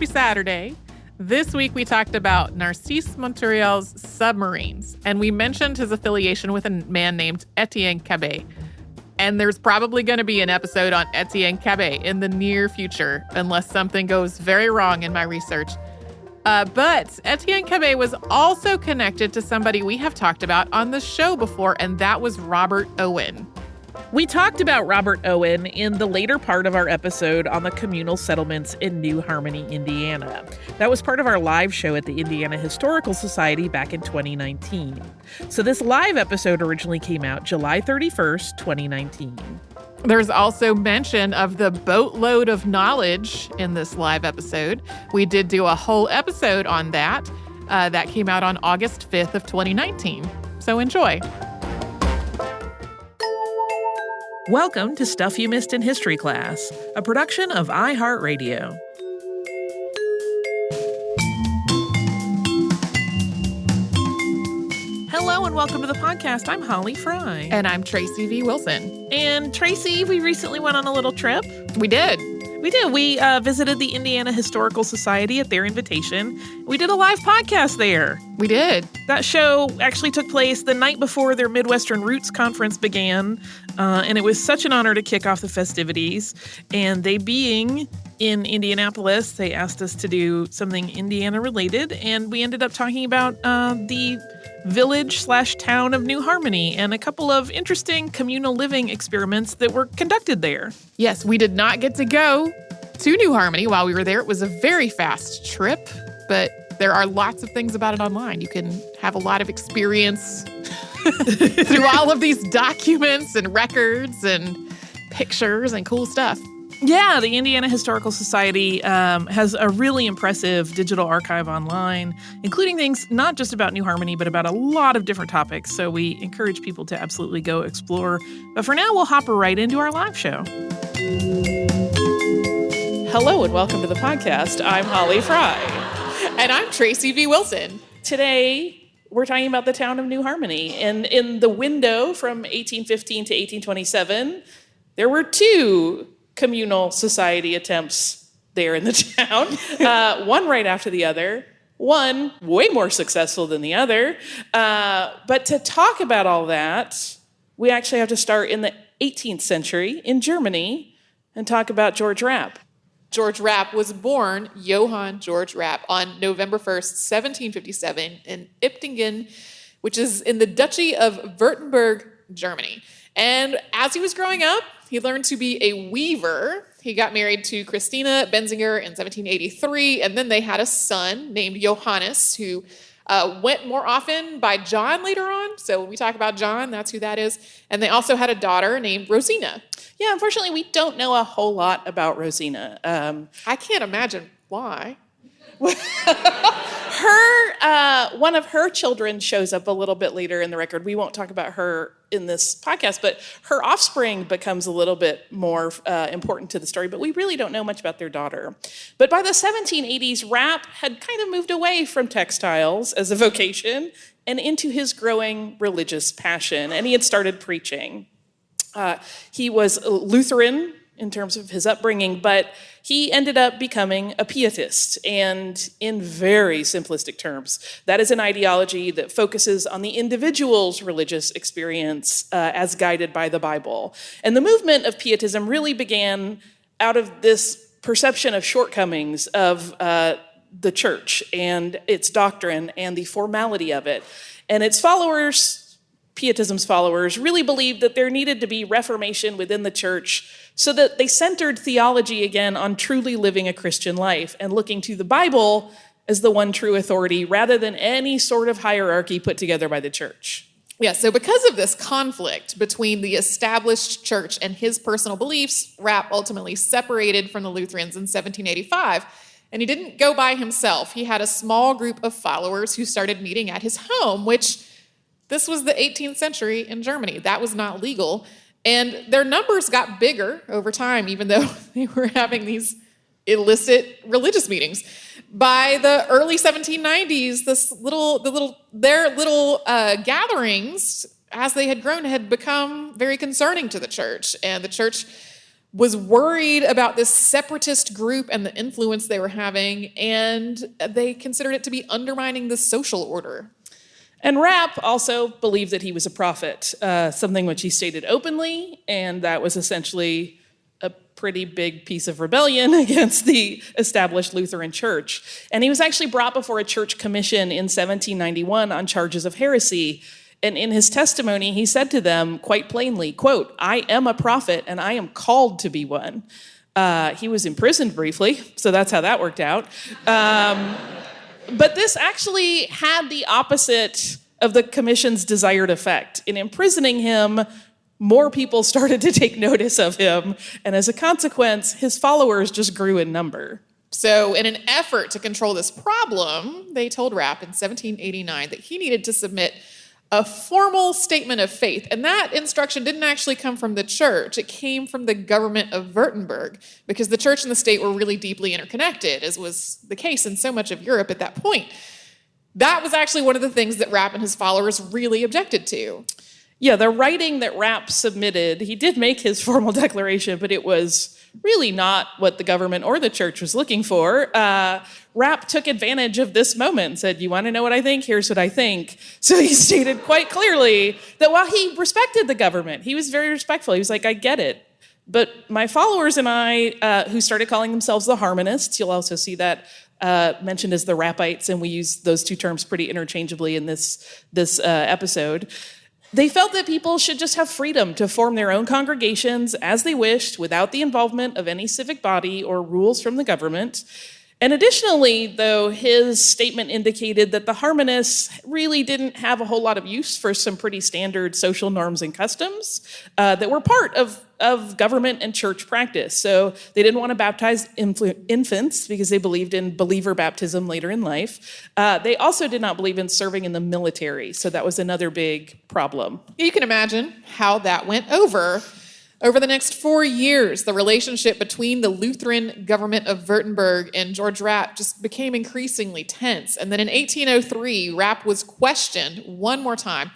Happy Saturday. This week we talked about Narcisse Montreal's submarines, and we mentioned his affiliation with a man named Etienne Cabet. And there's probably going to be an episode on Etienne Cabet in the near future, unless something goes very wrong in my research. But Etienne Cabet was also connected to somebody we have talked about on the show before, and that was Robert Owen. We talked about Robert Owen in the later part of our episode on the communal settlements in New Harmony, Indiana. That was part of our live show at the Indiana Historical Society back in 2019. So this live episode originally came out July 31st, 2019. There's also mention of the boatload of knowledge in this live episode. We did do a whole episode on that. That came out on August 5th of 2019. So enjoy. Welcome to Stuff You Missed in History Class, a production of iHeartRadio. Hello and welcome to the podcast. I'm Holly Fry. And I'm Tracy V. Wilson. And Tracy, we recently went on a little trip. We did. We visited the Indiana Historical Society at their invitation. We did a live podcast there. We did. That show actually took place the night before their Midwestern Roots Conference began, and it was such an honor to kick off the festivities. And they being in Indianapolis, they asked us to do something Indiana-related, and we ended up talking about the village/town of New Harmony and a couple of interesting communal living experiments that were conducted there. Yes, we did not get to go to New Harmony while we were there. It was a very fast trip, but there are lots of things about it online. You can have a lot of experience through all of these documents and records and pictures and cool stuff. Yeah, the Indiana Historical Society has a really impressive digital archive online, including things not just about New Harmony, but about a lot of different topics. So we encourage people to absolutely go explore. But for now, we'll hop right into our live show. Hello and welcome to the podcast. I'm Holly Fry. And I'm Tracy V. Wilson. Today, we're talking about the town of New Harmony. And in the window from 1815 to 1827, there were two communal society attempts there in the town, one right after the other, one way more successful than the other. But to talk about all that, we actually have to start in the 18th century in Germany and talk about George Rapp. George Rapp was born, Johann George Rapp, on November 1st, 1757 in Iptingen, which is in the Duchy of Württemberg, Germany. And as he was growing up, he learned to be a weaver. He got married to Christina Benzinger in 1783, and then they had a son named Johannes, who went more often by John later on. So when we talk about John, that's who that is. And they also had a daughter named Rosina. Yeah, unfortunately, we don't know a whole lot about Rosina. I can't imagine why. One of her children shows up a little bit later in the record. We won't talk about her in this podcast, but her offspring becomes a little bit more important to the story, but we really don't know much about their daughter. But by the 1780s, Rapp had kind of moved away from textiles as a vocation and into his growing religious passion, and he had started preaching. He was Lutheran in terms of his upbringing, but he ended up becoming a pietist, and in very simplistic terms, that is an ideology that focuses on the individual's religious experience as guided by the Bible. And the movement of pietism really began out of this perception of shortcomings of the church and its doctrine and the formality of it. And its followers, Pietism's followers, really believed that there needed to be reformation within the church so that they centered theology again on truly living a Christian life and looking to the Bible as the one true authority rather than any sort of hierarchy put together by the church. Yeah, so because of this conflict between the established church and his personal beliefs, Rapp ultimately separated from the Lutherans in 1785. And he didn't go by himself. He had a small group of followers who started meeting at his home, which this was the 18th century in Germany. That was not legal. And their numbers got bigger over time, even though they were having these illicit religious meetings. By the early 1790s, their little gatherings, as they had grown, had become very concerning to the church. And the church was worried about this separatist group and the influence they were having, and they considered it to be undermining the social order. And Rapp also believed that he was a prophet, something which he stated openly, and that was essentially a pretty big piece of rebellion against the established Lutheran Church. And he was actually brought before a church commission in 1791 on charges of heresy. And in his testimony, he said to them quite plainly, quote, "I am a prophet and I am called to be one." He was imprisoned briefly, so that's how that worked out. But this actually had the opposite of the commission's desired effect. In imprisoning him, more people started to take notice of him, and as a consequence, his followers just grew in number. So in an effort to control this problem, they told Rapp in 1789 that he needed to submit a formal statement of faith. And that instruction didn't actually come from the church. It came from the government of Württemberg, because the church and the state were really deeply interconnected, as was the case in so much of Europe at that point. That was actually one of the things that Rapp and his followers really objected to. Yeah, the writing that Rapp submitted, he did make his formal declaration, but it was really not what the government or the church was looking for. Rapp took advantage of this moment and said, "You want to know what I think? Here's what I think." So he stated quite clearly that while he respected the government, he was very respectful. He was like, "I get it. But my followers and I, who started calling themselves the Harmonists," you'll also see that mentioned as the Rappites, and we use those two terms pretty interchangeably in this episode. They felt that people should just have freedom to form their own congregations as they wished without the involvement of any civic body or rules from the government. And additionally, though, his statement indicated that the Harmonists really didn't have a whole lot of use for some pretty standard social norms and customs that were part of government and church practice. So they didn't want to baptize infants because they believed in believer baptism later in life. They also did not believe in serving in the military. So that was another big problem. You can imagine how that went over. Over the next 4 years, the relationship between the Lutheran government of Württemberg and George Rapp just became increasingly tense. And then in 1803, Rapp was questioned one more time.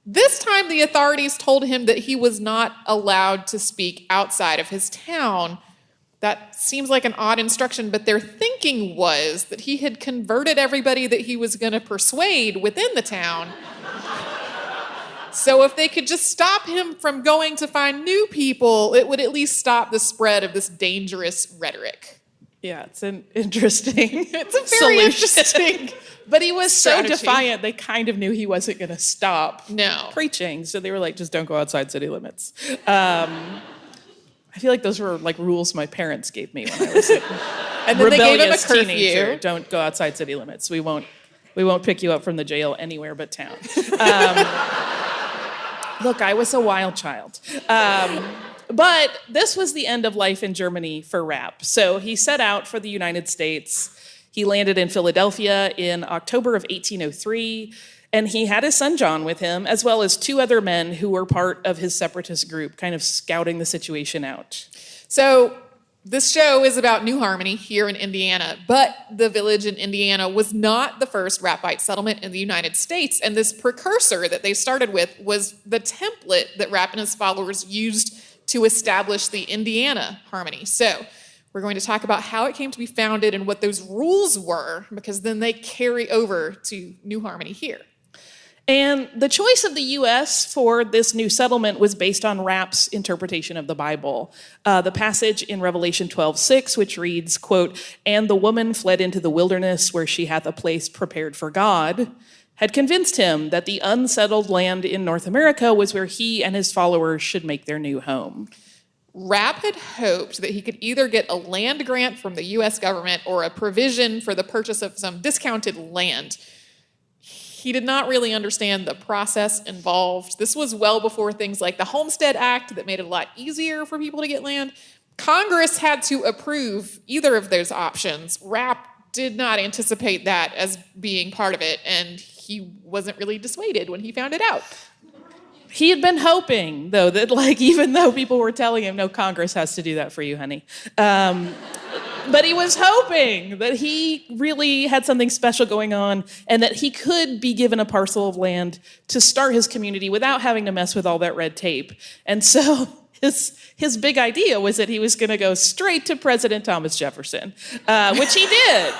This time, the authorities told him that he was not allowed to speak outside of his town. That seems like an odd instruction, but their thinking was that he had converted everybody that he was going to persuade within the town. So if they could just stop him from going to find new people, it would at least stop the spread of this dangerous rhetoric. Yeah, it's an interesting It's a very interesting But he was strategy. so defiant, they kind of knew he wasn't going to stop No. preaching. So they were like, just don't go outside city limits. I feel like those were like rules my parents gave me when I was a And then they gave him a rebellious curfew. teenager. Don't go outside city limits. We won't pick you up from the jail anywhere but town. Look, I was a wild child. But this was the end of life in Germany for Rapp. So he set out for the United States. He landed in Philadelphia in October of 1803, and he had his son John with him, as well as 2 other men who were part of his separatist group, kind of scouting the situation out. So this show is about New Harmony here in Indiana, but the village in Indiana was not the first Rappite settlement in the United States, and this precursor that they started with was the template that Rapp and his followers used to establish the Indiana Harmony. So we're going to talk about how it came to be founded and what those rules were, because then they carry over to New Harmony here. And the choice of the U.S. for this new settlement was based on Rapp's interpretation of the Bible. The passage in Revelation 12:6, which reads, quote, "And the woman fled into the wilderness where she hath a place prepared for God," had convinced him that the unsettled land in North America was where he and his followers should make their new home. Rapp had hoped that he could either get a land grant from the U.S. government or a provision for the purchase of some discounted land. He did not really understand the process involved. This was well before things like the Homestead Act that made it a lot easier for people to get land. Congress had to approve either of those options. Rapp did not anticipate that as being part of it, and he wasn't really dissuaded when he found it out. He had been hoping, though, that even though people were telling him, no, Congress has to do that for you, honey. But he was hoping that he really had something special going on and that he could be given a parcel of land to start his community without having to mess with all that red tape. And so his big idea was that he was going to go straight to President Thomas Jefferson, which he did.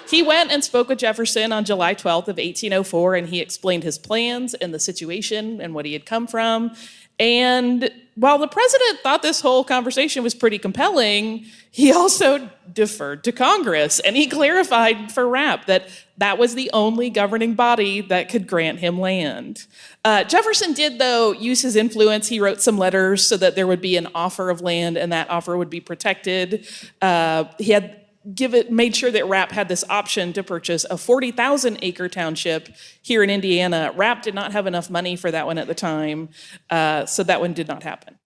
He went and spoke with Jefferson on July 12th of 1804, and he explained his plans and the situation and what he had come from. And while the president thought this whole conversation was pretty compelling, he also deferred to Congress, and he clarified for Rapp that that was the only governing body that could grant him land. Jefferson did, though, use his influence. He wrote some letters so that there would be an offer of land, and that offer would be protected. He had made sure that Rapp had this option to purchase a 40,000-acre township here in Indiana. Rapp did not have enough money for that one at the time, so that one did not happen.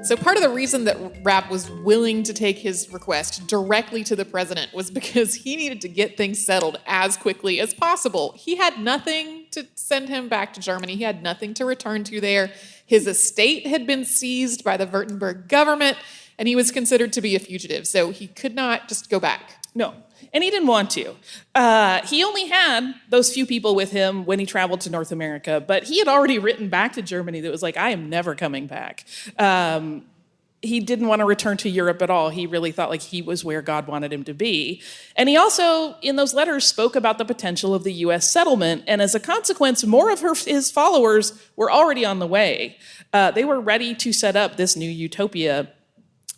So part of the reason that Rapp was willing to take his request directly to the president was because he needed to get things settled as quickly as possible. He had nothing to send him back to Germany. He had nothing to return to there. His estate had been seized by the Württemberg government, and he was considered to be a fugitive, so he could not just go back. No, and he didn't want to. He only had those few people with him when he traveled to North America, but he had already written back to Germany that was like, I am never coming back. He didn't want to return to Europe at all. He really thought like he was where God wanted him to be. And he also, in those letters, spoke about the potential of the U.S. settlement, and as a consequence, more of his followers were already on the way. They were ready to set up this new utopia.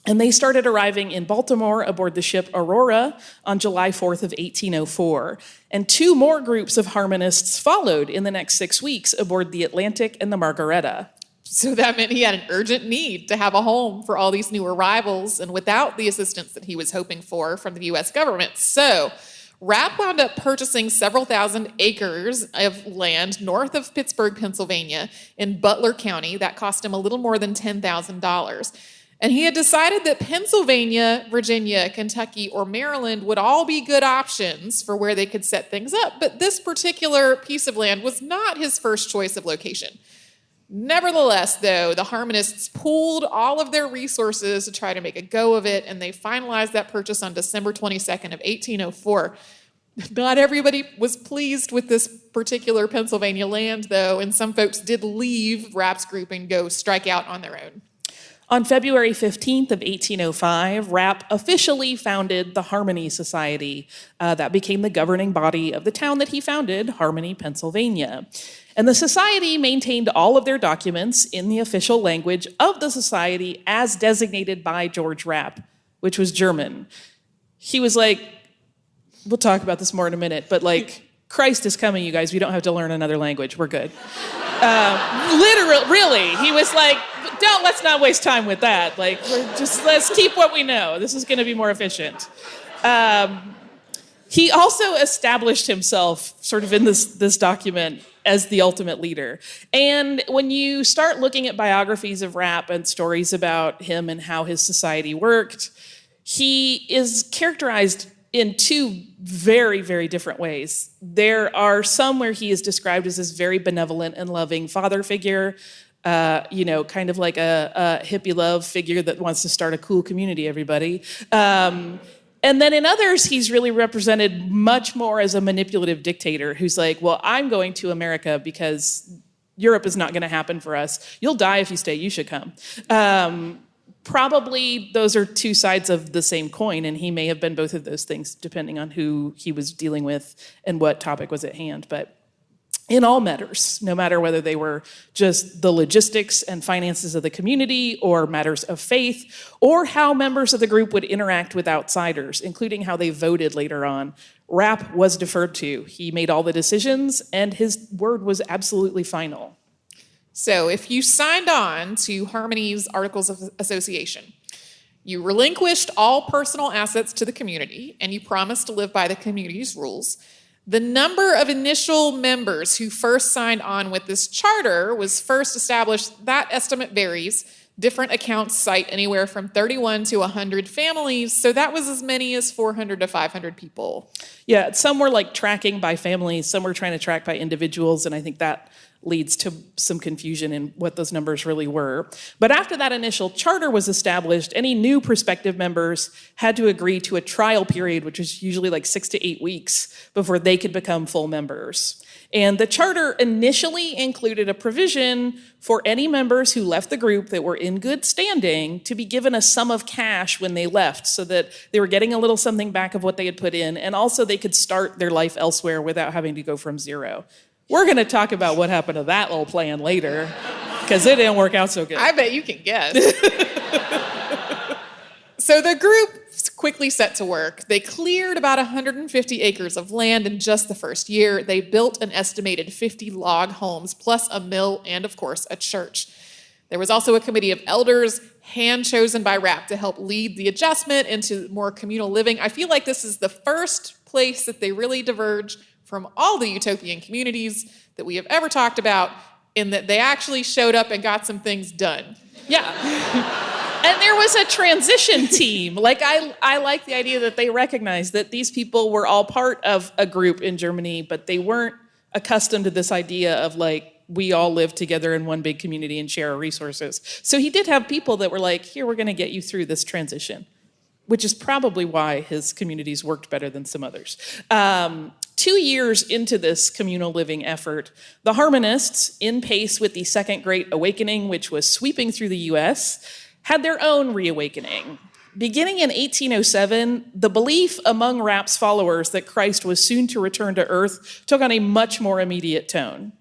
And they started arriving in Baltimore aboard the ship Aurora on July 4th of 1804. And two more groups of harmonists followed in the next 6 weeks aboard the Atlantic and the Margaretta. So that meant he had an urgent need to have a home for all these new arrivals, and without the assistance that he was hoping for from the U.S. government. So Rapp wound up purchasing several thousand acres of land north of Pittsburgh, Pennsylvania, in Butler County. That cost him a little more than $10,000. And he had decided that Pennsylvania, Virginia, Kentucky, or Maryland would all be good options for where they could set things up. But this particular piece of land was not his first choice of location. Nevertheless, though, the harmonists pooled all of their resources to try to make a go of it, and they finalized that purchase on December 22nd of 1804. Not everybody was pleased with this particular Pennsylvania land, though, and some folks did leave Rapp's group and go strike out on their own. On February 15th of 1805, Rapp officially founded the Harmony Society. That became the governing body of the town that he founded, Harmony, Pennsylvania. And the society maintained all of their documents in the official language of the society as designated by George Rapp, which was German. He was like, we'll talk about this more in a minute, but like, Christ is coming, you guys. We don't have to learn another language. We're good. Literally, really. He was like, let's not waste time with that. Like, let's keep what we know. This is going to be more efficient. He also established himself sort of in this document as the ultimate leader. And when you start looking at biographies of Rapp and stories about him and how his society worked, he is characterized in two very, very different ways. There are some where he is described as this very benevolent and loving father figure, kind of like a hippie love figure that wants to start a cool community, everybody. And then in others, he's really represented much more as a manipulative dictator who's like, well, I'm going to America because Europe is not going to happen for us. You'll die if you stay. You should come. Probably those are two sides of the same coin, and he may have been both of those things depending on who he was dealing with and what topic was at hand. But in all matters, no matter whether they were just the logistics and finances of the community or matters of faith or how members of the group would interact with outsiders, including how they voted later on, Rapp was deferred to. He made all the decisions, and his word was absolutely final. So if you signed on to Harmony's Articles of Association, you relinquished all personal assets to the community, and you promised to live by the community's rules. The number of initial members who first signed on with this charter was first established. That estimate varies. Different accounts cite anywhere from 31 to 100 families, so that was as many as 400 to 500 people. Yeah, some were like tracking by families, some were trying to track by individuals, and I think that leads to some confusion in what those numbers really were. But after that initial charter was established, any new prospective members had to agree to a trial period, which was usually like 6 to 8 weeks before they could become full members. And the charter initially included a provision for any members who left the group that were in good standing to be given a sum of cash when they left, so that they were getting a little something back of what they had put in, and also they could start their life elsewhere without having to go from zero. We're going to talk about what happened to that little plan later, because it didn't work out so good. I bet you can guess. So the group quickly set to work. They cleared about 150 acres of land in just the first year. They built an estimated 50 log homes, plus a mill and, of course, a church. There was also a committee of elders, hand-chosen by Rapp, to help lead the adjustment into more communal living. I feel like this is the first place that they really diverge from all the utopian communities that we have ever talked about, in that they actually showed up and got some things done. Yeah. And there was a transition team. Like, I like the idea that they recognized that these people were all part of a group in Germany, but they weren't accustomed to this idea of, like, we all live together in one big community and share our resources. So he did have people that were like, here, we're going to get you through this transition, which is probably why his communities worked better than some others. 2 years into this communal living effort, the Harmonists, in pace with the Second Great Awakening, which was sweeping through the U.S., had their own reawakening. Beginning in 1807, the belief among Rapp's followers that Christ was soon to return to earth took on a much more immediate tone.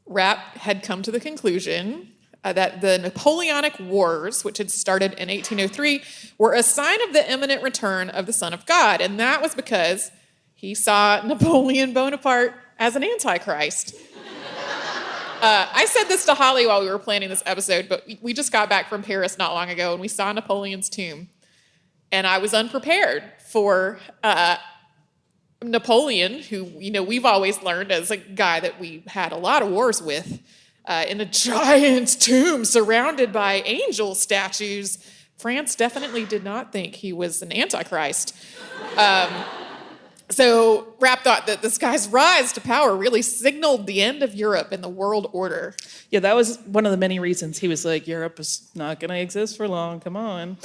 Rapp had come to the conclusion that the Napoleonic Wars, which had started in 1803, were a sign of the imminent return of the Son of God, and that was because he saw Napoleon Bonaparte as an antichrist. I said this to Holly while we were planning this episode, but we just got back from Paris not long ago, and we saw Napoleon's tomb. And I was unprepared for Napoleon, who, we've always learned as a guy that we had a lot of wars with, in a giant tomb surrounded by angel statues. France definitely did not think he was an antichrist. So Rapp thought that this guy's rise to power really signaled the end of Europe and the world order. Yeah, that was one of the many reasons he was like, Europe is not going to exist for long, come on.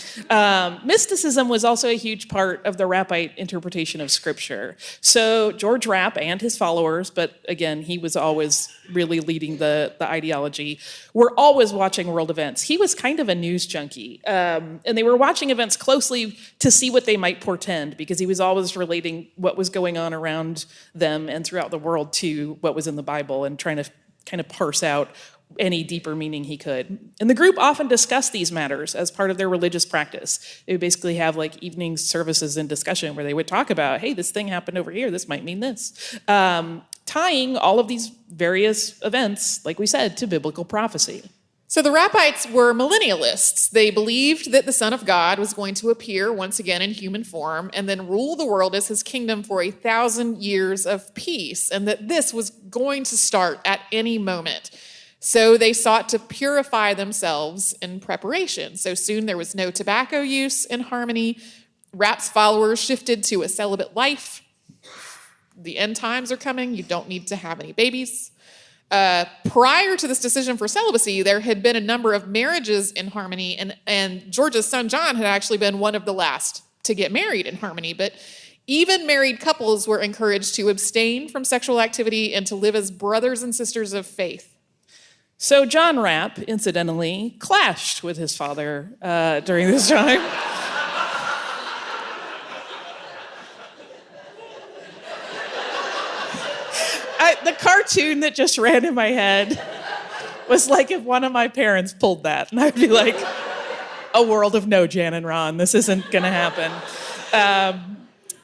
Mysticism was also a huge part of the Rappite interpretation of Scripture. So George Rapp and his followers, but again, he was always really leading the ideology, were always watching world events. He was kind of a news junkie, and they were watching events closely to see what they might portend, because he was always relating what was going on around them and throughout the world to what was in the Bible, and trying to kind of parse out any deeper meaning he could. And the group often discussed these matters as part of their religious practice. They would basically have like evening services and discussion where they would talk about, hey, this thing happened over here, this might mean this. Tying all of these various events, like we said, to biblical prophecy. So the Rappites were millennialists. They believed that the Son of God was going to appear once again in human form and then rule the world as his kingdom for 1,000 years of peace, and that this was going to start at any moment. So they sought to purify themselves in preparation. So soon there was no tobacco use in Harmony. Rapp's followers shifted to a celibate life. The end times are coming. You don't need to have any babies. Prior to this decision for celibacy, there had been a number of marriages in Harmony, and George's son John had actually been one of the last to get married in Harmony. But even married couples were encouraged to abstain from sexual activity and to live as brothers and sisters of faith. So John Rapp, incidentally, clashed with his father during this time. The cartoon that just ran in my head was like if one of my parents pulled that, and I'd be like, a world of no, Jan and Ron, this isn't gonna happen.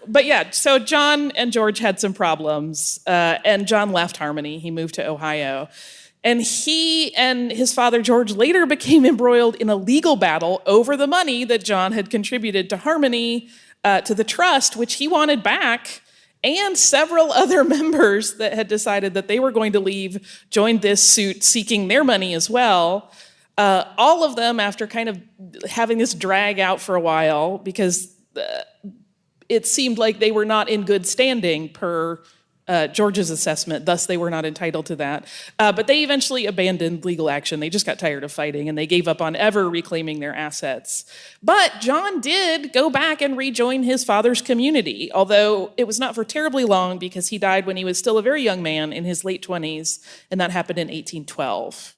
But yeah, so John and George had some problems, and John left Harmony. He moved to Ohio. And he and his father, George, later became embroiled in a legal battle over the money that John had contributed to Harmony, to the trust, which he wanted back, and several other members that had decided that they were going to leave joined this suit seeking their money as well. All of them, after kind of having this drag out for a while, because it seemed like they were not in good standing per George's assessment, thus they were not entitled to that. But they eventually abandoned legal action. They just got tired of fighting, and they gave up on ever reclaiming their assets. But John did go back and rejoin his father's community, although it was not for terribly long because he died when he was still a very young man in his late 20s, and that happened in 1812.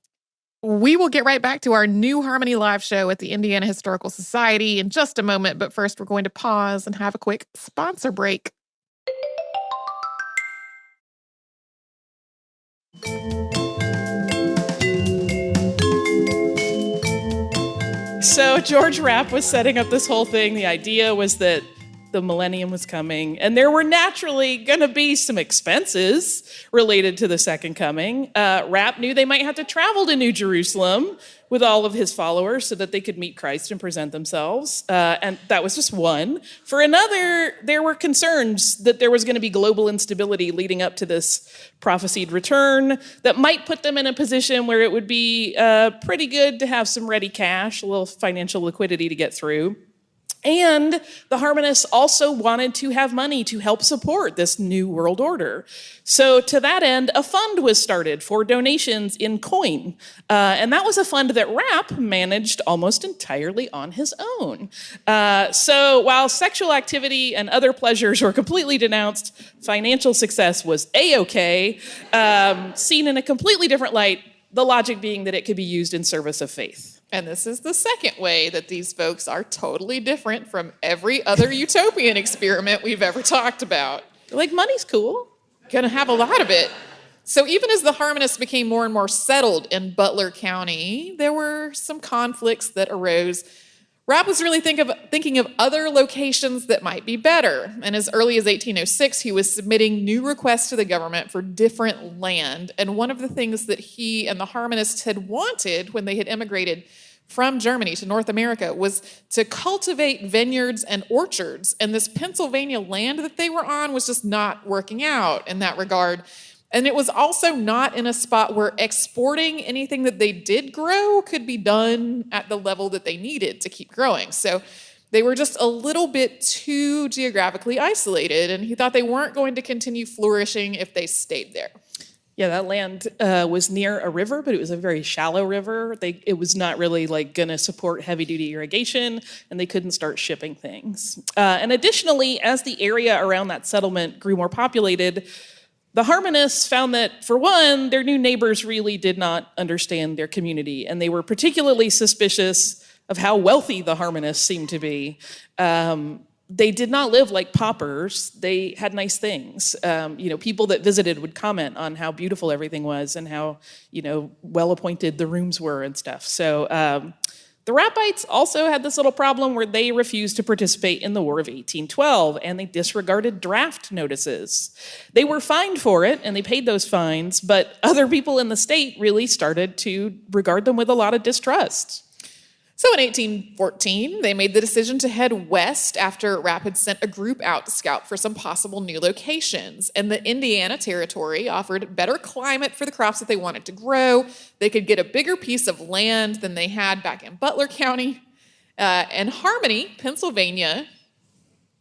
We will get right back to our New Harmony live show at the Indiana Historical Society in just a moment, but first we're going to pause and have a quick sponsor break. So George Rapp was setting up this whole thing. The idea was that the millennium was coming, and there were naturally going to be some expenses related to the second coming. Rapp knew they might have to travel to New Jerusalem with all of his followers so that they could meet Christ and present themselves. And that was just one. For another, there were concerns that there was going to be global instability leading up to this prophesied return that might put them in a position where it would be pretty good to have some ready cash, a little financial liquidity to get through. And the Harmonists also wanted to have money to help support this new world order. So to that end, a fund was started for donations in coin. And that was a fund that Rapp managed almost entirely on his own. So while sexual activity and other pleasures were completely denounced, financial success was A-okay, seen in a completely different light, the logic being that it could be used in service of faith. And this is the second way that these folks are totally different from every other utopian experiment we've ever talked about. Like, money's cool. Gonna have a lot of it. So even as the Harmonists became more and more settled in Butler County, there were some conflicts that arose. Rapp was really thinking of other locations that might be better. And as early as 1806, he was submitting new requests to the government for different land. And one of the things that he and the Harmonists had wanted when they had immigrated from Germany to North America was to cultivate vineyards and orchards. And this Pennsylvania land that they were on was just not working out in that regard. And it was also not in a spot where exporting anything that they did grow could be done at the level that they needed to keep growing. So they were just a little bit too geographically isolated, and he thought they weren't going to continue flourishing if they stayed there. Yeah, that land was near a river, but it was a very shallow river. It was not really going to support heavy-duty irrigation, and they couldn't start shipping things. And additionally, as the area around that settlement grew more populated, the Harmonists found that, for one, their new neighbors really did not understand their community, and they were particularly suspicious of how wealthy the Harmonists seemed to be. They did not live like paupers. They had nice things. People that visited would comment on how beautiful everything was and how, well-appointed the rooms were and stuff. So the Rappites also had this little problem where they refused to participate in the War of 1812, and they disregarded draft notices. They were fined for it, and they paid those fines, but other people in the state really started to regard them with a lot of distrust. So in 1814, they made the decision to head west after Rapp had sent a group out to scout for some possible new locations. And the Indiana Territory offered better climate for the crops that they wanted to grow. They could get a bigger piece of land than they had back in Butler County. And Harmony, Pennsylvania,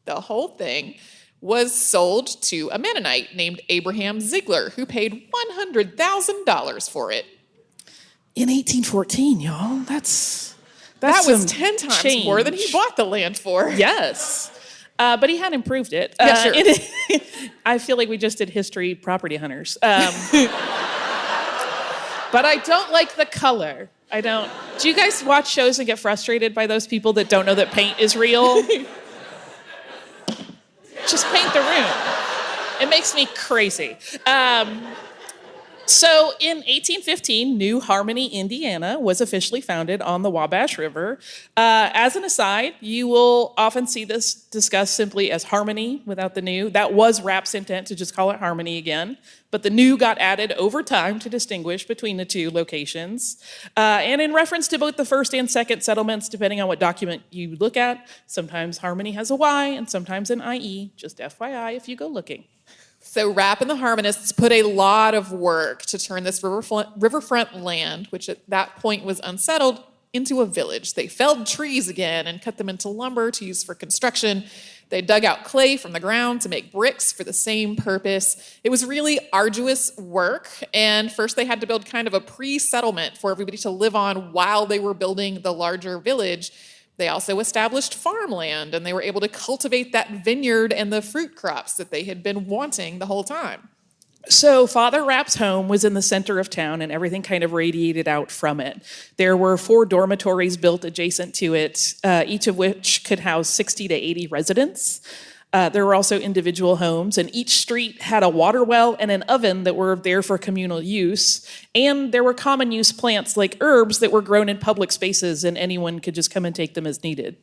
the whole thing, was sold to a Mennonite named Abraham Ziegler, who paid $100,000 for it. In 1814, y'all, that was 10 times change. More than he bought the land for. Yes. But he had improved it. Yeah, sure. I feel like we just did history property hunters. But I don't like the color. Do you guys watch shows and get frustrated by those people that don't know that paint is real? Just paint the room. It makes me crazy. So in 1815, New Harmony, Indiana was officially founded on the Wabash River. As an aside, you will often see this discussed simply as Harmony without the new. That was Rapp's intent, to just call it Harmony again. But the new got added over time to distinguish between the two locations. And in reference to both the first and second settlements, depending on what document you look at, sometimes Harmony has a Y and sometimes an IE, just FYI if you go looking. So Rapp and the Harmonists put a lot of work to turn this riverfront land, which at that point was unsettled, into a village. They felled trees again and cut them into lumber to use for construction. They dug out clay from the ground to make bricks for the same purpose. It was really arduous work, and first they had to build kind of a pre-settlement for everybody to live on while they were building the larger village. They also established farmland, and they were able to cultivate that vineyard and the fruit crops that they had been wanting the whole time. So Father Rapp's home was in the center of town, and everything kind of radiated out from it. There were 4 dormitories built adjacent to it, each of which could house 60 to 80 residents. There were also individual homes, and each street had a water well and an oven that were there for communal use. And there were common use plants like herbs that were grown in public spaces, and anyone could just come and take them as needed.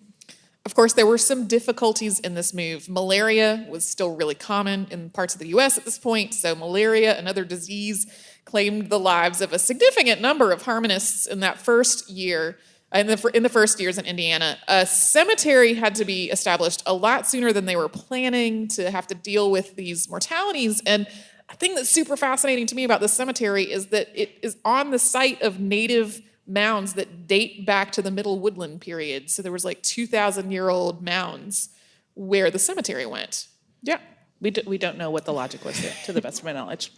Of course, there were some difficulties in this move. Malaria was still really common in parts of the U.S. at this point, so malaria, another disease, claimed the lives of a significant number of Harmonists in that first year, in the first years in Indiana. A cemetery had to be established a lot sooner than they were planning to have to deal with these mortalities. And a thing that's super fascinating to me about this cemetery is that it is on the site of native mounds that date back to the Middle Woodland period. So there was like 2,000-year-old mounds where the cemetery went. Yeah, we don't know what the logic was there, to the best of my knowledge.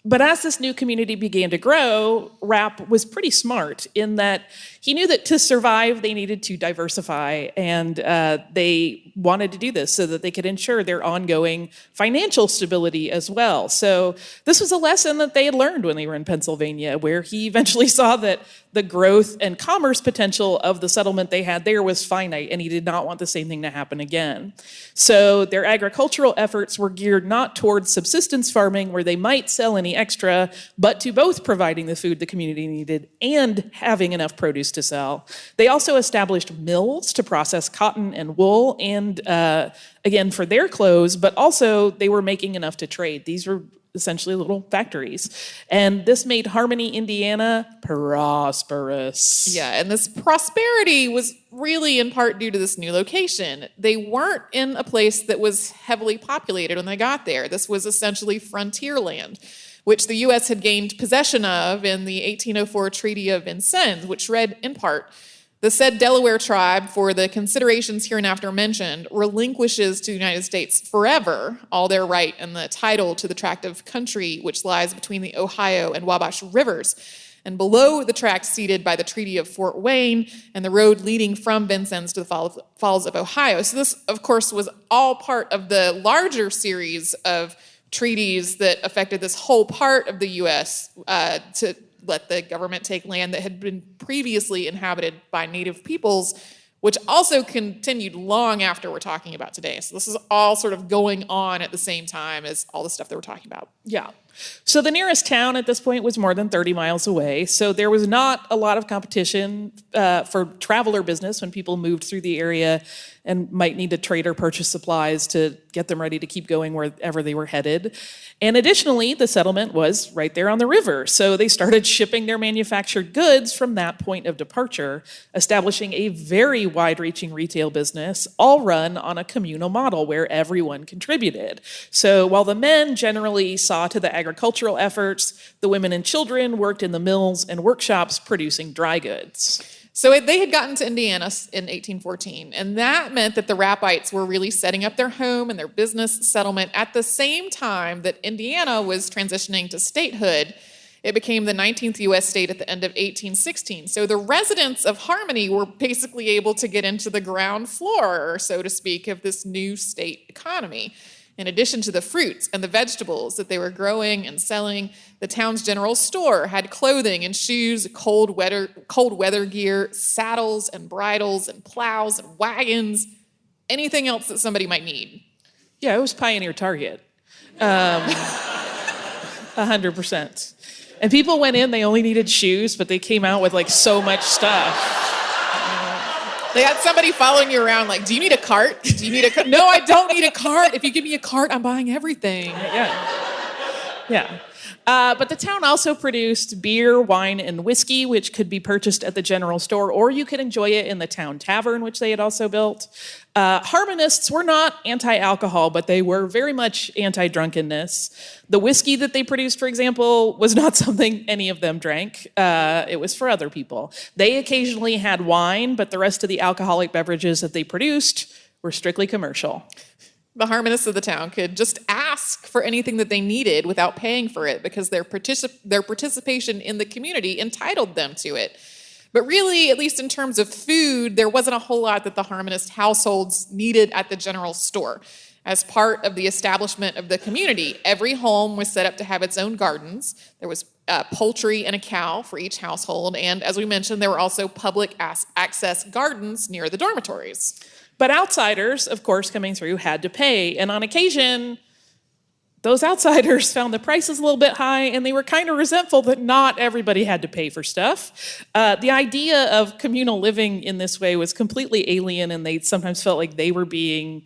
But as this new community began to grow, Rapp was pretty smart in that he knew that to survive, they needed to diversify, and they wanted to do this so that they could ensure their ongoing financial stability as well. So this was a lesson that they had learned when they were in Pennsylvania, where he eventually saw that the growth and commerce potential of the settlement they had there was finite, and he did not want the same thing to happen again. So their agricultural efforts were geared not towards subsistence farming, where they might sell any extra, but to both providing the food the community needed and having enough produce to sell. They also established mills to process cotton and wool, and again, for their clothes, but also they were making enough to trade. These were essentially little factories. And this made Harmony, Indiana, prosperous. Yeah, and this prosperity was really in part due to this new location. They weren't in a place that was heavily populated when they got there. This was essentially frontier land, which the U.S. had gained possession of in the 1804 Treaty of Vincennes, which read in part, "The said Delaware tribe, for the considerations hereinafter mentioned, relinquishes to the United States forever all their right and the title to the tract of country which lies between the Ohio and Wabash rivers, and below the tract ceded by the Treaty of Fort Wayne and the road leading from Vincennes to the Falls of Ohio." So this, of course, was all part of the larger series of treaties that affected this whole part of the U.S. To let the government take land that had been previously inhabited by native peoples, which also continued long after we're talking about today. So this is all sort of going on at the same time as all the stuff that we're talking about. Yeah. So the nearest town at this point was more than 30 miles away. So there was not a lot of competition for traveler business when people moved through the area and might need to trade or purchase supplies to get them ready to keep going wherever they were headed. And additionally, the settlement was right there on the river. So they started shipping their manufactured goods from that point of departure, establishing a very wide-reaching retail business, all run on a communal model where everyone contributed. So while the men generally saw to the agricultural efforts, the women and children worked in the mills and workshops producing dry goods. So they had gotten to Indiana in 1814, and that meant that the Rappites were really setting up their home and their business settlement at the same time that Indiana was transitioning to statehood. It became the 19th U.S. state at the end of 1816. So the residents of Harmony were basically able to get into the ground floor, so to speak, of this new state economy. In addition to the fruits and the vegetables that they were growing and selling, the town's general store had clothing and shoes, cold weather gear, saddles and bridles and plows and wagons, anything else that somebody might need. Yeah, it was Pioneer Target. 100%. And people went in, they only needed shoes, but they came out with like so much stuff. They had somebody following you around like, do you need a cart? Do you need a cart? No, I don't need a cart. If you give me a cart, I'm buying everything. Yeah. But the town also produced beer, wine, and whiskey, which could be purchased at the general store, or you could enjoy it in the town tavern, which they had also built. Harmonists were not anti-alcohol, but they were very much anti-drunkenness. The whiskey that they produced, for example, was not something any of them drank. It was for other people. They occasionally had wine, but the rest of the alcoholic beverages that they produced were strictly commercial. The harmonists of the town could just ask for anything that they needed without paying for it because their participation in the community entitled them to it. But really, at least in terms of food, there wasn't a whole lot that the harmonist households needed at the general store. As part of the establishment of the community, every home was set up to have its own gardens. There was poultry and a cow for each household. And as we mentioned, there were also public access gardens near the dormitories. But outsiders, of course, coming through had to pay. And on occasion, those outsiders found the prices a little bit high, and they were kind of resentful that not everybody had to pay for stuff. The idea of communal living in this way was completely alien, and they sometimes felt like they were being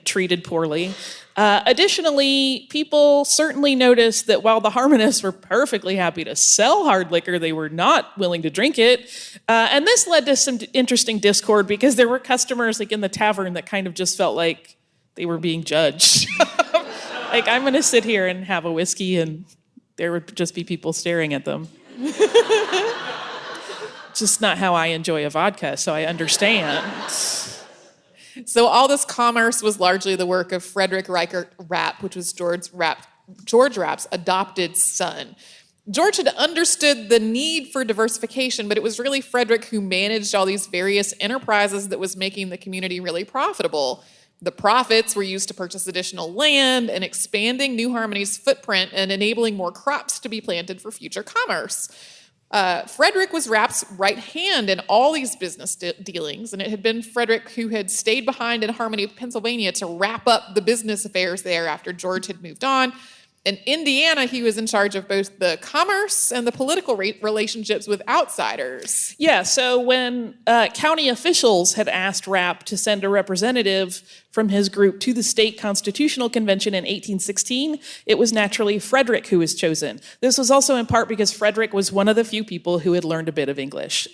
treated poorly. Additionally, people certainly noticed that while the harmonists were perfectly happy to sell hard liquor, they were not willing to drink it. And this led to some interesting discord because there were customers in the tavern that kind of just felt like they were being judged. I'm going to sit here and have a whiskey and there would just be people staring at them. Just not how I enjoy a vodka, so I understand. So all this commerce was largely the work of Frederick Reichert Rapp, which was George Rapp's adopted son. George had understood the need for diversification, but it was really Frederick who managed all these various enterprises that was making the community really profitable. The profits were used to purchase additional land and expanding New Harmony's footprint and enabling more crops to be planted for future commerce. Frederick was Rapp's right hand in all these business dealings, and it had been Frederick who had stayed behind in Harmony, Pennsylvania to wrap up the business affairs there after George had moved on. In Indiana, he was in charge of both the commerce and the political relationships with outsiders. Yeah, so when county officials had asked Rapp to send a representative from his group to the state constitutional convention in 1816, it was naturally Frederick who was chosen. This was also in part because Frederick was one of the few people who had learned a bit of English.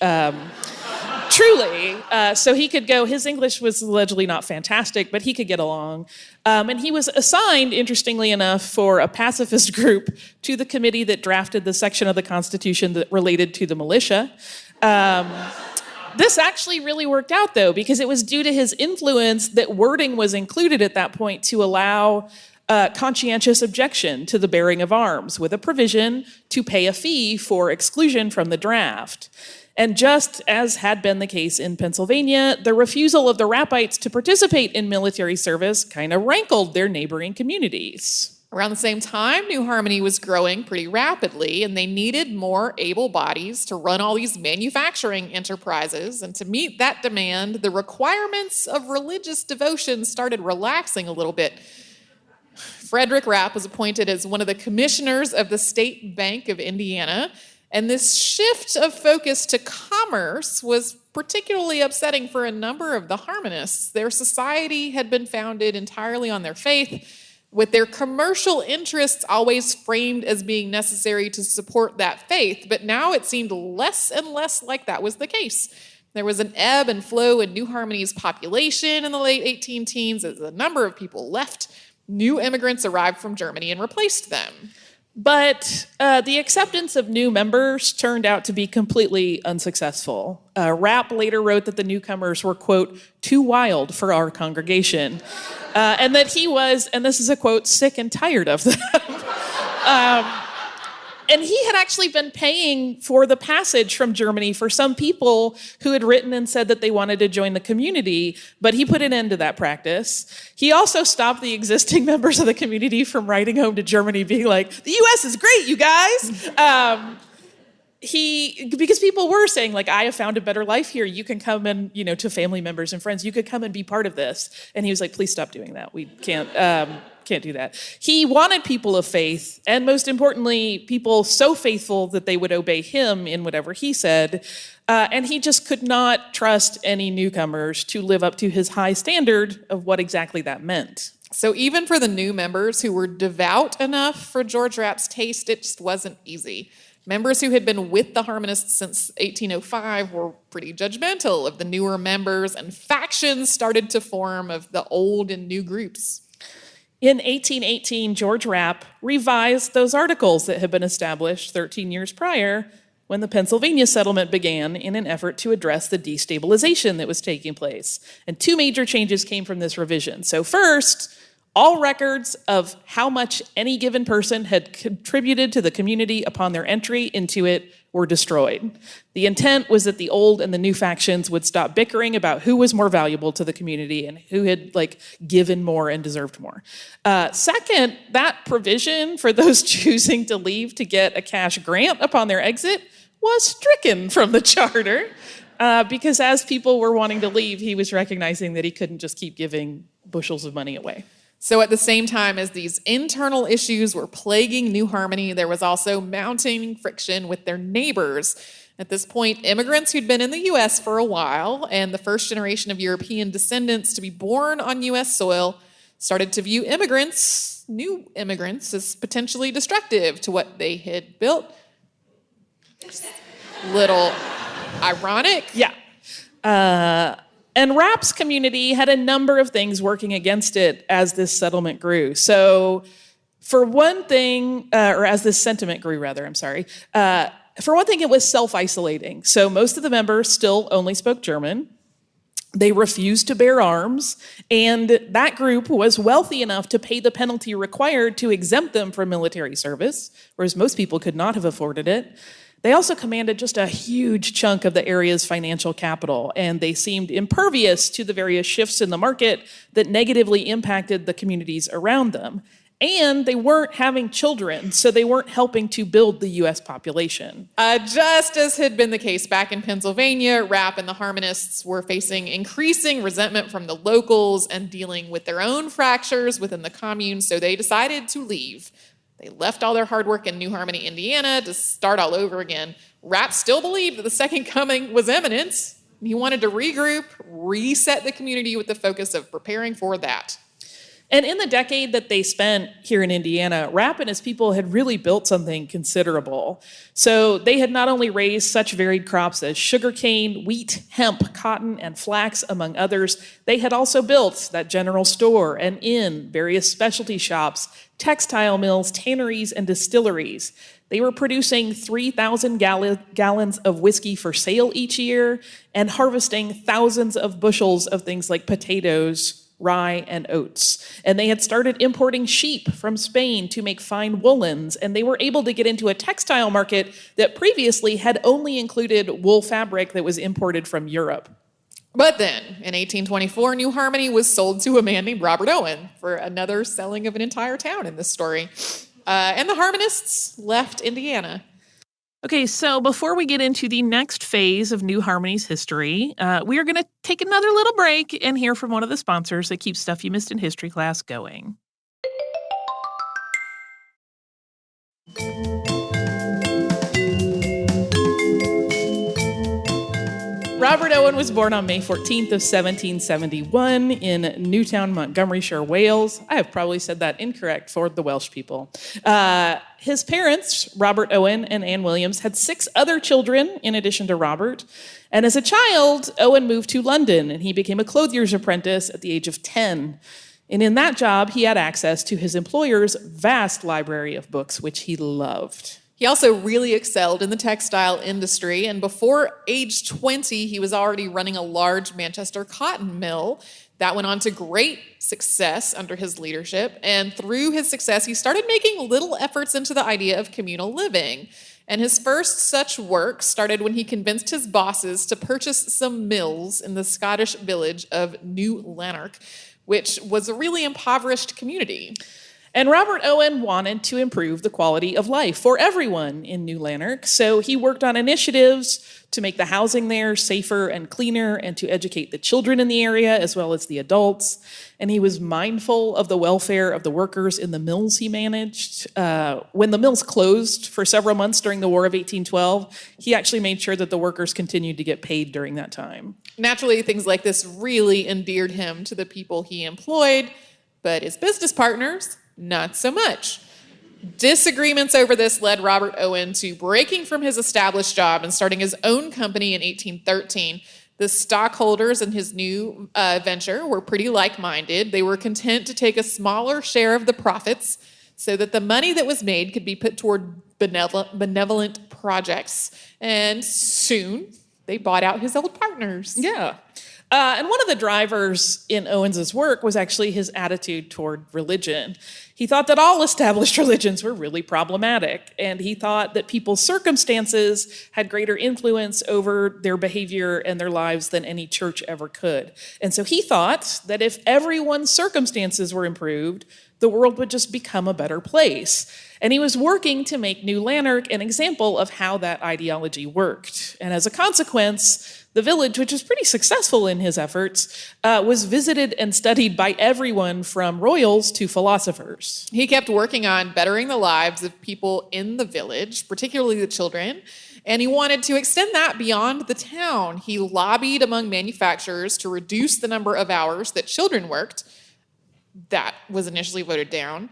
Truly. So he could go, his English was allegedly not fantastic, but he could get along. And he was assigned, interestingly enough, for a pacifist group to the committee that drafted the section of the Constitution that related to the militia. This actually really worked out, though, because it was due to his influence that wording was included at that point to allow conscientious objection to the bearing of arms, with a provision to pay a fee for exclusion from the draft. And just as had been the case in Pennsylvania, the refusal of the Rappites to participate in military service kind of rankled their neighboring communities. Around the same time, New Harmony was growing pretty rapidly, and they needed more able bodies to run all these manufacturing enterprises. And to meet that demand, the requirements of religious devotion started relaxing a little bit. Frederick Rapp was appointed as one of the commissioners of the State Bank of Indiana. And this shift of focus to commerce was particularly upsetting for a number of the harmonists. Their society had been founded entirely on their faith, with their commercial interests always framed as being necessary to support that faith. But now it seemed less and less like that was the case. There was an ebb and flow in New Harmony's population in the late 18 teens as a number of people left. New immigrants arrived from Germany and replaced them. But the acceptance of new members turned out to be completely unsuccessful. Rapp later wrote that the newcomers were, quote, too wild for our congregation. And that he was, and this is a quote, sick and tired of them. And he had actually been paying for the passage from Germany for some people who had written and said that they wanted to join the community, but he put an end to that practice. He also stopped the existing members of the community from writing home to Germany being like, the U.S. is great, you guys. Because people were saying, I have found a better life here. You can come and, to family members and friends, you could come and be part of this. And he was like, please stop doing that. We can't do that. He wanted people of faith, and most importantly, people so faithful that they would obey him in whatever he said. And he just could not trust any newcomers to live up to his high standard of what exactly that meant. So even for the new members who were devout enough for George Rapp's taste, it just wasn't easy. Members who had been with the harmonists since 1805 were pretty judgmental of the newer members, and factions started to form of the old and new groups. In 1818, George Rapp revised those articles that had been established 13 years prior, when the Pennsylvania settlement began in an effort to address the destabilization that was taking place. And two major changes came from this revision. So first, all records of how much any given person had contributed to the community upon their entry into it were destroyed. The intent was that the old and the new factions would stop bickering about who was more valuable to the community and who had given more and deserved more. Second, that provision for those choosing to leave to get a cash grant upon their exit was stricken from the charter because as people were wanting to leave, he was recognizing that he couldn't just keep giving bushels of money away. So at the same time as these internal issues were plaguing New Harmony, there was also mounting friction with their neighbors. At this point, immigrants who'd been in the U.S. for a while and the first generation of European descendants to be born on U.S. soil started to view new immigrants, as potentially destructive to what they had built. Little ironic. Yeah. And Rapp's community had a number of things working against it as this settlement grew. So for one thing, or as this sentiment grew rather, for one thing, it was self-isolating. So most of the members still only spoke German. They refused to bear arms, and that group was wealthy enough to pay the penalty required to exempt them from military service, whereas most people could not have afforded it. They also commanded just a huge chunk of the area's financial capital, and they seemed impervious to the various shifts in the market that negatively impacted the communities around them. And they weren't having children, so they weren't helping to build the U.S. population. Just as had been the case back in Pennsylvania, Rapp and the Harmonists were facing increasing resentment from the locals and dealing with their own fractures within the commune, so they decided to leave. They left all their hard work in New Harmony, Indiana to start all over again. Rapp still believed that the second coming was imminent. He wanted to regroup, reset the community with the focus of preparing for that. And in the decade that they spent here in Indiana, Rapp and his people had really built something considerable. So they had not only raised such varied crops as sugarcane, wheat, hemp, cotton, and flax, among others, they had also built that general store, an inn, various specialty shops, textile mills, tanneries, and distilleries. They were producing 3,000 gallons of whiskey for sale each year and harvesting thousands of bushels of things like potatoes, rye, and oats. And they had started importing sheep from Spain to make fine woolens, and they were able to get into a textile market that previously had only included wool fabric that was imported from Europe. But then, in 1824, New Harmony was sold to a man named Robert Owen for another selling of an entire town in this story. And the Harmonists left Indiana. Okay, so before we get into the next phase of New Harmony's history, we are going to take another little break and hear from one of the sponsors that keeps Stuff You Missed in History class going. Robert Owen was born on May 14th of 1771 in Newtown, Montgomeryshire, Wales. I have probably said that incorrect for the Welsh people. His parents, Robert Owen and Anne Williams, had 6 other children in addition to Robert. And as a child, Owen moved to London and he became a clothier's apprentice at the age of 10. And in that job, he had access to his employer's vast library of books, which he loved. He also really excelled in the textile industry, and before age 20, he was already running a large Manchester cotton mill. That went on to great success under his leadership, and through his success, he started making little efforts into the idea of communal living. And his first such work started when he convinced his bosses to purchase some mills in the Scottish village of New Lanark, which was a really impoverished community. And Robert Owen wanted to improve the quality of life for everyone in New Lanark, so he worked on initiatives to make the housing there safer and cleaner and to educate the children in the area as well as the adults. And he was mindful of the welfare of the workers in the mills he managed. When the mills closed for several months during the War of 1812, he actually made sure that the workers continued to get paid during that time. Naturally, things like this really endeared him to the people he employed, but his business partners, not so much. Disagreements over this led Robert Owen to breaking from his established job and starting his own company in 1813. The stockholders in his new venture were pretty like-minded. They were content to take a smaller share of the profits so that the money that was made could be put toward benevolent projects. And soon they bought out his old partners. Yeah. And one of the drivers in Owens's work was actually his attitude toward religion. He thought that all established religions were really problematic, and he thought that people's circumstances had greater influence over their behavior and their lives than any church ever could. And so he thought that if everyone's circumstances were improved, the world would just become a better place. And he was working to make New Lanark an example of how that ideology worked. And as a consequence, the village, which was pretty successful in his efforts, was visited and studied by everyone from royals to philosophers. He kept working on bettering the lives of people in the village, particularly the children, and he wanted to extend that beyond the town. He lobbied among manufacturers to reduce the number of hours that children worked. That was initially voted down.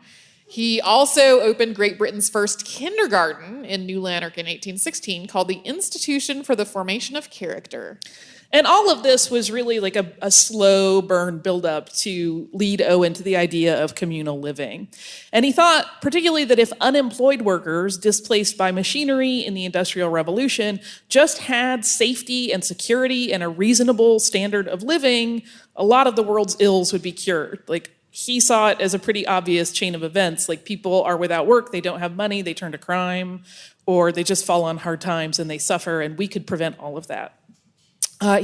He also opened Great Britain's first kindergarten in New Lanark in 1816 called the Institution for the Formation of Character. And all of this was really like a slow burn buildup to lead Owen to the idea of communal living. And he thought particularly that if unemployed workers displaced by machinery in the Industrial Revolution just had safety and security and a reasonable standard of living, a lot of the world's ills would be cured. Like, he saw it as a pretty obvious chain of events. Like, people are without work, they don't have money, they turn to crime, or they just fall on hard times and they suffer, and we could prevent all of that.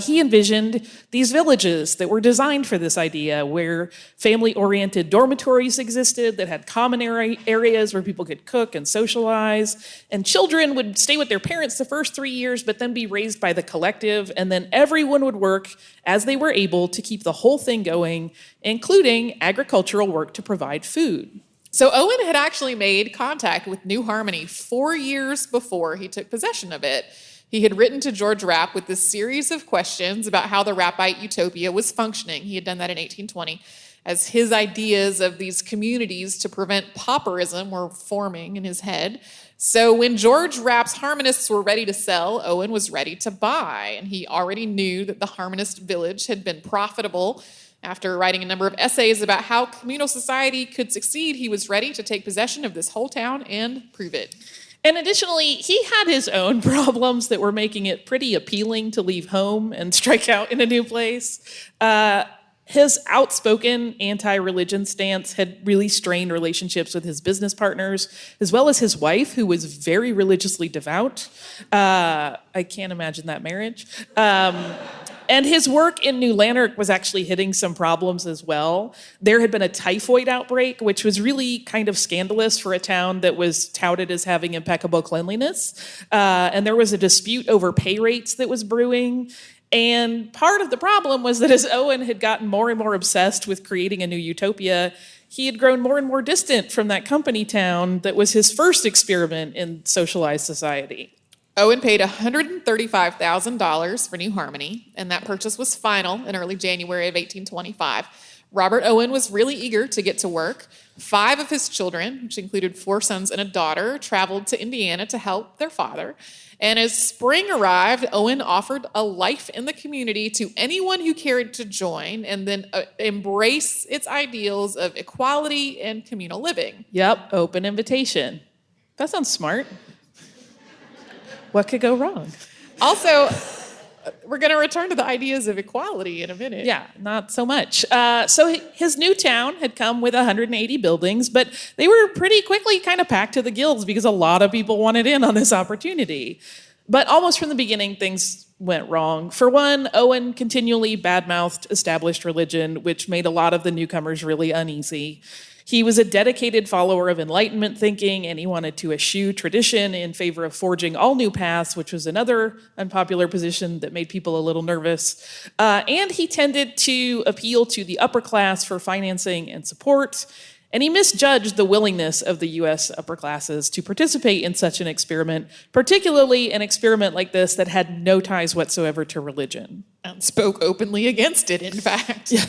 He envisioned these villages that were designed for this idea, where family-oriented dormitories existed that had common areas where people could cook and socialize, and children would stay with their parents the first 3 years, but then be raised by the collective, and then everyone would work as they were able to keep the whole thing going, including agricultural work to provide food. So Owen had actually made contact with New Harmony 4 years before he took possession of it. He had written to George Rapp with this series of questions about how the Rappite utopia was functioning. He had done that in 1820, as his ideas of these communities to prevent pauperism were forming in his head. So when George Rapp's Harmonists were ready to sell, Owen was ready to buy. And he already knew that the Harmonist village had been profitable. After writing a number of essays about how communal society could succeed, he was ready to take possession of this whole town and prove it. And additionally, he had his own problems that were making it pretty appealing to leave home and strike out in a new place. His outspoken anti-religion stance had really strained relationships with his business partners, as well as his wife, who was very religiously devout. I can't imagine that marriage. And his work in New Lanark was actually hitting some problems as well. There had been a typhoid outbreak, which was really kind of scandalous for a town that was touted as having impeccable cleanliness. And there was a dispute over pay rates that was brewing. And part of the problem was that as Owen had gotten more and more obsessed with creating a new utopia, he had grown more and more distant from that company town that was his first experiment in socialized society. Owen paid $135,000 for New Harmony, and that purchase was final in early January of 1825. Robert Owen was really eager to get to work. 5 of his children, which included 4 sons and a daughter, traveled to Indiana to help their father. And as spring arrived, Owen offered a life in the community to anyone who cared to join and then embrace its ideals of equality and communal living. Yep, open invitation. That sounds smart. What could go wrong? Also, we're going to return to the ideas of equality in a minute. Yeah, not so much. So his new town had come with 180 buildings, but they were pretty quickly kind of packed to the gills because a lot of people wanted in on this opportunity. But almost from the beginning, things went wrong. For one, Owen continually badmouthed established religion, which made a lot of the newcomers really uneasy. He was a dedicated follower of Enlightenment thinking, and he wanted to eschew tradition in favor of forging all new paths, which was another unpopular position that made people a little nervous. And he tended to appeal to the upper class for financing and support, and he misjudged the willingness of the U.S. upper classes to participate in such an experiment, particularly an experiment like this that had no ties whatsoever to religion. And spoke openly against it, in fact. Yeah.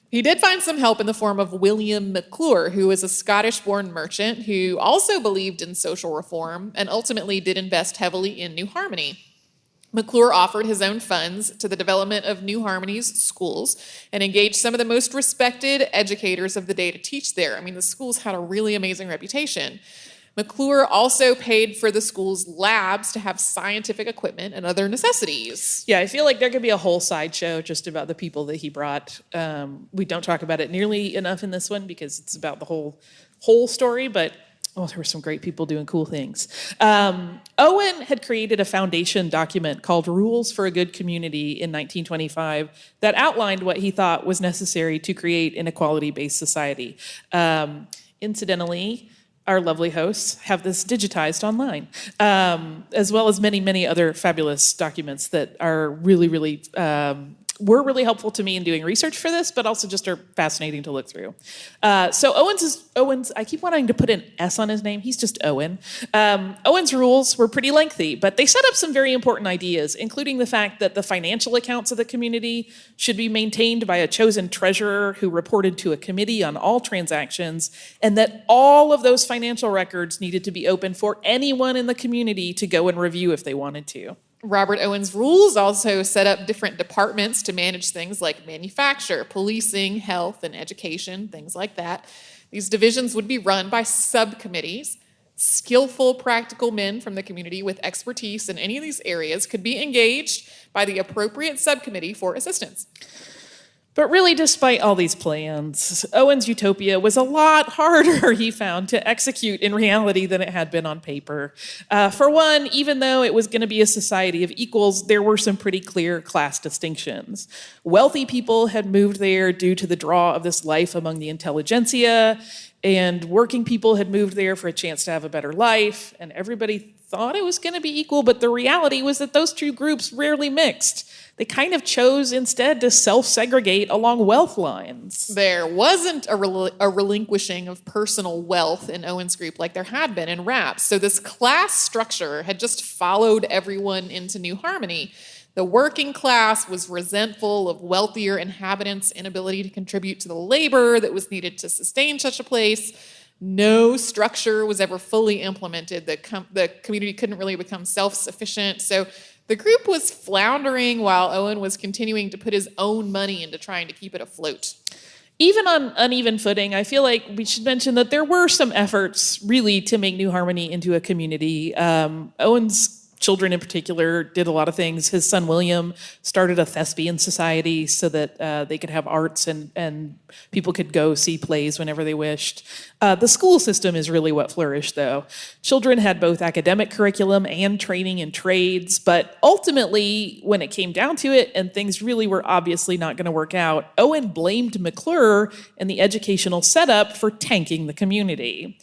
He did find some help in the form of William McClure, who was a Scottish-born merchant who also believed in social reform and ultimately did invest heavily in New Harmony. McClure offered his own funds to the development of New Harmony's schools and engaged some of the most respected educators of the day to teach there. I mean, the schools had a really amazing reputation. McClure also paid for the school's labs to have scientific equipment and other necessities. Yeah, I feel like there could be a whole sideshow just about the people that he brought. We don't talk about it nearly enough in this one because it's about the whole story, but there were some great people doing cool things. Owen had created a foundation document called Rules for a Good Community in 1925 that outlined what he thought was necessary to create an equality-based society. Incidentally, our lovely hosts have this digitized online, as well as many, many other fabulous documents that are really, really were really helpful to me in doing research for this, but also just are fascinating to look through. So Owen's, I keep wanting to put an S on his name. He's just Owen. Owen's rules were pretty lengthy, but they set up some very important ideas, including the fact that the financial accounts of the community should be maintained by a chosen treasurer who reported to a committee on all transactions, and that all of those financial records needed to be open for anyone in the community to go and review if they wanted to. Robert Owen's rules also set up different departments to manage things like manufacture, policing, health, and education, things like that. These divisions would be run by subcommittees. Skillful, practical men from the community with expertise in any of these areas could be engaged by the appropriate subcommittee for assistance. But really, despite all these plans, Owen's utopia was a lot harder, he found, to execute in reality than it had been on paper. For one, even though it was going to be a society of equals, there were some pretty clear class distinctions. Wealthy people had moved there due to the draw of this life among the intelligentsia, and working people had moved there for a chance to have a better life, and everybody thought it was going to be equal, but the reality was that those two groups rarely mixed. They kind of chose instead to self-segregate along wealth lines. There wasn't a relinquishing of personal wealth in Owen's group like there had been in Rapp's. So this class structure had just followed everyone into New Harmony. The working class was resentful of wealthier inhabitants' inability to contribute to the labor that was needed to sustain such a place. No structure was ever fully implemented. The community couldn't really become self-sufficient. So the group was floundering while Owen was continuing to put his own money into trying to keep it afloat. Even on uneven footing, I feel like we should mention that there were some efforts really to make New Harmony into a community. Owen's children in particular did a lot of things. His son William started a thespian society so that they could have arts and people could go see plays whenever they wished. The school system is really what flourished, though. Children had both academic curriculum and training in trades, but ultimately, when it came down to it and things really were obviously not going to work out, Owen blamed McClure and the educational setup for tanking the community.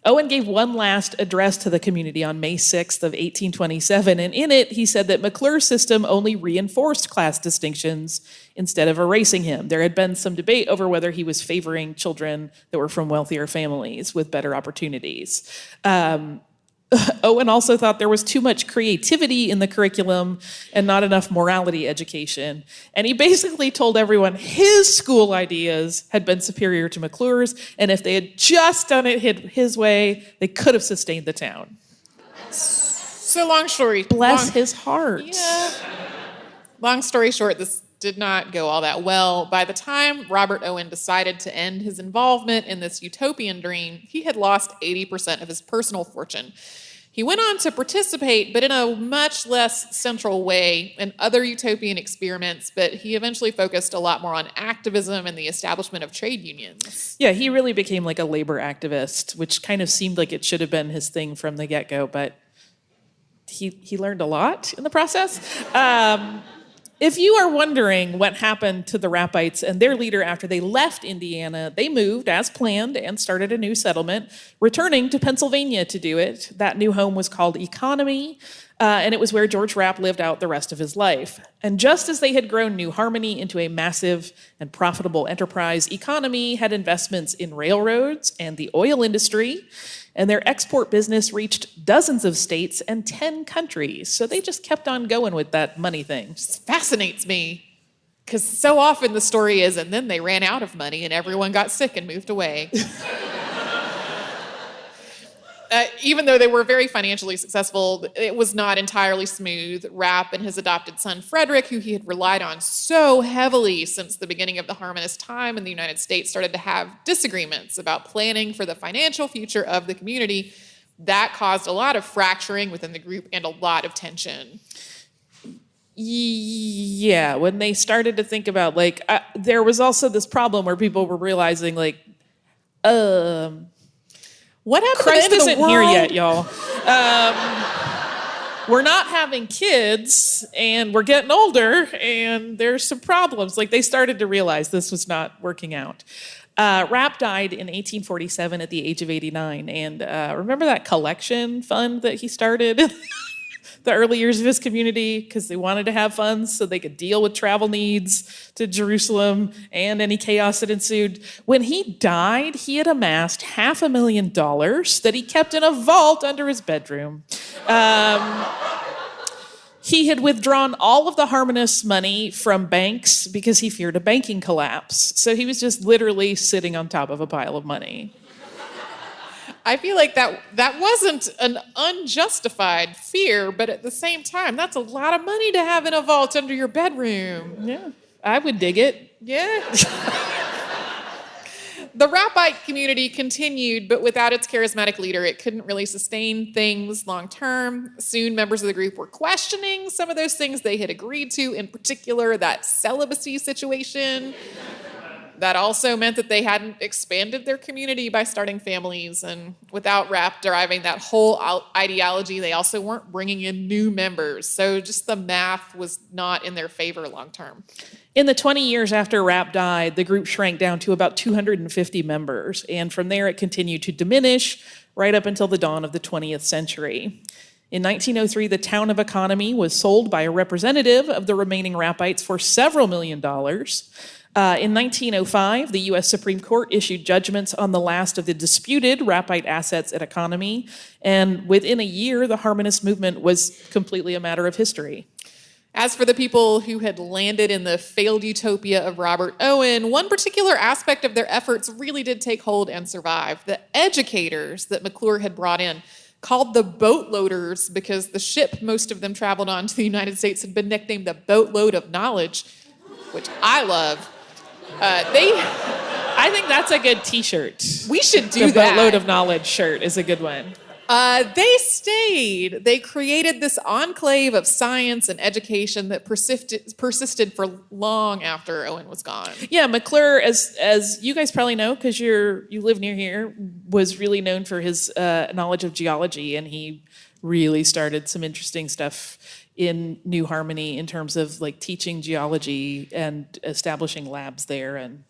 Owen gave one last address to the community on May 6th of 1827, and in it he said that McClure's system only reinforced class distinctions instead of erasing him. There had been some debate over whether he was favoring children that were from wealthier families with better opportunities. Owen also thought there was too much creativity in the curriculum and not enough morality education. And he basically told everyone his school ideas had been superior to McClure's, and if they had just done it his way, they could have sustained the town. So long story. Bless his heart. Yeah. Long story short, this did not go all that well. By the time Robert Owen decided to end his involvement in this utopian dream, he had lost 80% of his personal fortune. He went on to participate, but in a much less central way, in other utopian experiments, but he eventually focused a lot more on activism and the establishment of trade unions. Yeah, he really became like a labor activist, which kind of seemed like it should have been his thing from the get-go, but he learned a lot in the process. If you are wondering what happened to the Rappites and their leader after they left Indiana, they moved as planned and started a new settlement, returning to Pennsylvania to do it. That new home was called Economy, and it was where George Rapp lived out the rest of his life. And just as they had grown New Harmony into a massive and profitable enterprise, Economy had investments in railroads and the oil industry, and their export business reached dozens of states and 10 countries. So they just kept on going with that money thing. It just fascinates me, because so often the story is, and then they ran out of money and everyone got sick and moved away. Even though they were very financially successful, it was not entirely smooth. Rapp and his adopted son, Frederick, who he had relied on so heavily since the beginning of the Harmonist time in the United States, started to have disagreements about planning for the financial future of the community. that caused a lot of fracturing within the group and a lot of tension. Yeah, when they started to think about, like, there was also this problem where people were realizing, like, what happened Christ to the end isn't of the here world? yet, y'all. We're not having kids, and we're getting older, and there's some problems. Like, they started to realize this was not working out. Rapp died in 1847 at the age of 89, and remember that collection fund that he started in the early years of his community, because they wanted to have funds so they could deal with travel needs to Jerusalem and any chaos that ensued. When he died, he had amassed $500,000 that he kept in a vault under his bedroom. He had withdrawn all of the Harmonists' money from banks because he feared a banking collapse. So he was just literally sitting on top of a pile of money. I feel like that wasn't an unjustified fear, but at the same time, that's a lot of money to have in a vault under your bedroom. Yeah, I would dig it. Yeah. The Rappite community continued, but without its charismatic leader, it couldn't really sustain things long term. Soon, members of the group were questioning some of those things they had agreed to, in particular, that celibacy situation. That also meant that they hadn't expanded their community by starting families. And without Rapp driving that whole ideology, they also weren't bringing in new members. So just the math was not in their favor long term. In the 20 years after Rapp died, the group shrank down to about 250 members. And from there, it continued to diminish right up until the dawn of the 20th century. In 1903, the town of Economy was sold by a representative of the remaining Rappites for several $1 million. In 1905, the U.S. Supreme Court issued judgments on the last of the disputed Rappite assets at Economy, and within a year, the Harmonist movement was completely a matter of history. As for the people who had landed in the failed utopia of Robert Owen, one particular aspect of their efforts really did take hold and survive. The educators that McClure had brought in, called the boatloaders because the ship most of them traveled on to the United States had been nicknamed the Boatload of Knowledge, which I love. I think that's a good T-shirt. We should do the that. The Boatload of Knowledge shirt is a good one. They stayed. They created this enclave of science and education that persisted for long after Owen was gone. Yeah, McClure, as you guys probably know, because you live near here, was really known for his knowledge of geology, and he really started some interesting stuff in New Harmony in terms of like teaching geology and establishing labs there, and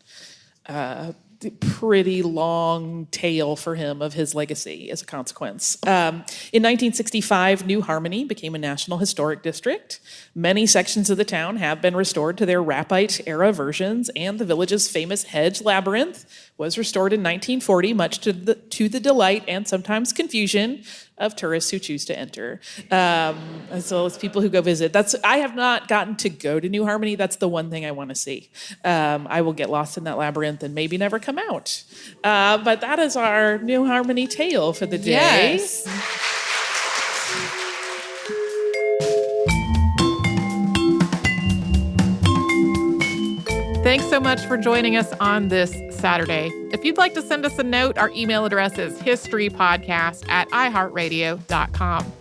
pretty long tail for him of his legacy as a consequence. In 1965, New Harmony became a National Historic District. Many sections of the town have been restored to their Rappite-era versions, and the village's famous Hedge Labyrinth was restored in 1940, much to the delight and sometimes confusion of tourists who choose to enter, as well as people who go visit. I have not gotten to go to New Harmony. That's the one thing I want to see. I will get lost in that labyrinth and maybe never come out. But that is our New Harmony tale for the day. Yes. Thanks so much for joining us on this Saturday. If you'd like to send us a note, our email address is historypodcast@iheartradio.com.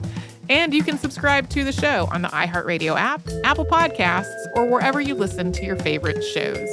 And you can subscribe to the show on the iHeartRadio app, Apple Podcasts, or wherever you listen to your favorite shows.